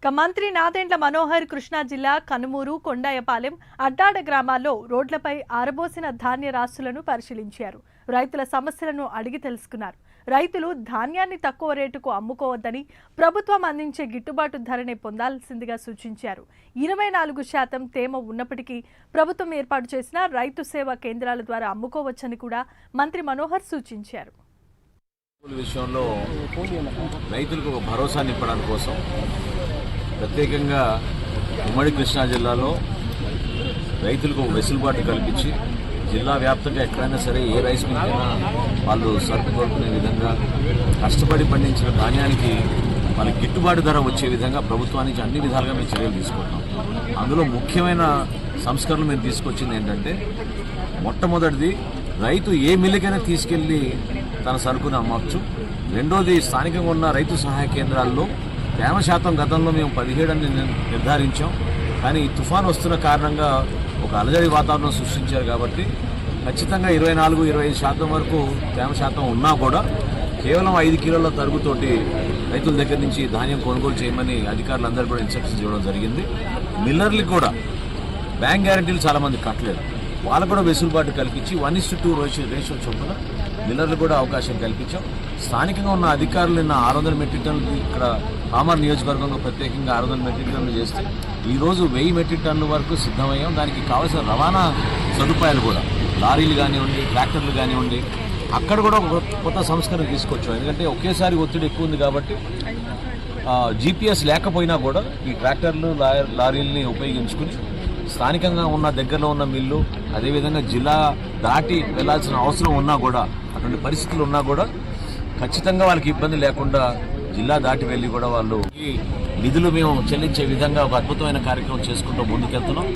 మంత్రి నాదెండ్ల మనోహర్ కృష్ణా జిల్లా కనుమూరు కొండాయపాలెం అడ్డాడ గ్రామాల్లో రోడ్లపై ఆరబోసిన ధాన్య రాశులను పరిశీలించారు. రైతుల సమస్యలను అడిగి తెలుసుకున్నారు. రైతులు ధాన్యాన్ని తక్కువ రేటుకు అమ్ముకోవద్దని, ప్రభుత్వం అందించే గిట్టుబాటు ధరనే పొందాల్సిందిగా సూచించారు. 24% తేమ ఉన్నప్పటికీ ప్రభుత్వం ఏర్పాటు చేసిన రైతు సేవా కేంద్రాల ద్వారా అమ్ముకోవచ్చని కూడా మంత్రి మనోహర్ సూచించారు. విషయంలో రైతులకు ఒక భరోసా నింపడానికి కోసం ప్రత్యేకంగా ఉమ్మడి కృష్ణా జిల్లాలో రైతులకు వెసులుబాటు కల్పించి జిల్లా వ్యాప్తంగా ఎక్కడైనా సరే ఏ రైస్ మిల్ అయినా వాళ్ళు సరుకు కొనుక్కునే విధంగా కష్టపడి పండించిన ధాన్యానికి వాళ్ళకి గిట్టుబాటు ధర వచ్చే విధంగా ప్రభుత్వానికి అన్ని విధాలుగా మేము చర్యలు తీసుకుంటున్నాం. అందులో ముఖ్యమైన సంస్కరణలు మేము తీసుకొచ్చింది ఏంటంటే, మొట్టమొదటిది రైతు ఏ మిల్లుకైనా తీసుకెళ్లి తన సరుకును అమ్మవచ్చు. రెండోది, స్థానికంగా ఉన్న రైతు సహాయ కేంద్రాల్లో తేమ శాతం గతంలో మేము 17 అని నిర్ధారించాం. కానీ తుఫాను వస్తున్న కారణంగా ఒక అలజడి వాతావరణం సృష్టించారు కాబట్టి ఖచ్చితంగా 24-25% వరకు తేమ శాతం ఉన్నా కూడా కేవలం 5 కిలోల తరుగుతోటి రైతుల దగ్గర నుంచి ధాన్యం కొనుగోలు చేయమని అధికారులందరూ కూడా ఇన్స్ట్రక్షన్స్ ఇవ్వడం జరిగింది. మిల్లర్లకు కూడా బ్యాంక్ గ్యారంటీలు చాలామంది కట్టలేదు. వాళ్ళకు కూడా వెసులుబాటు కల్పించి 1:2 రేషియో చొప్పున మిల్లర్లు కూడా అవకాశం కల్పించాం. స్థానికంగా ఉన్న అధికారులు నిన్న 600 మెట్రిక్ టన్నులు ఇక్కడ పామర్ నియోజకవర్గంలో ప్రత్యేకంగా 600 మెట్రిక్ టన్నులు చేస్తే ఈరోజు 1000 మెట్రిక్ టన్నుల వరకు సిద్ధమయ్యాం. దానికి కావాల్సిన రవాణా సదుపాయాలు కూడా లారీలు కానివ్వండి, ట్రాక్టర్లు కానివ్వండి, అక్కడ కూడా ఒక కొత్త సంస్కరణ తీసుకొచ్చాం. ఎందుకంటే ఒకేసారి ఒత్తిడి ఎక్కువ ఉంది కాబట్టి GPS లేకపోయినా కూడా ఈ ట్రాక్టర్లు లారీలని ఉపయోగించుకుని స్థానికంగా ఉన్న దగ్గరలో ఉన్న మిల్లు, అదేవిధంగా జిల్లా దాటి వెళ్లాల్సిన అవసరం ఉన్నా కూడా, అటువంటి పరిస్థితులు ఉన్నా కూడా ఖచ్చితంగా వాళ్ళకి ఇబ్బంది లేకుండా జిల్లా దాటి వెళ్ళి కూడా వాళ్ళు ఈ నిధులు మేము చెల్లించే విధంగా ఒక అద్భుతమైన కార్యక్రమం చేసుకుంటూ ముందుకెళ్తున్నాం.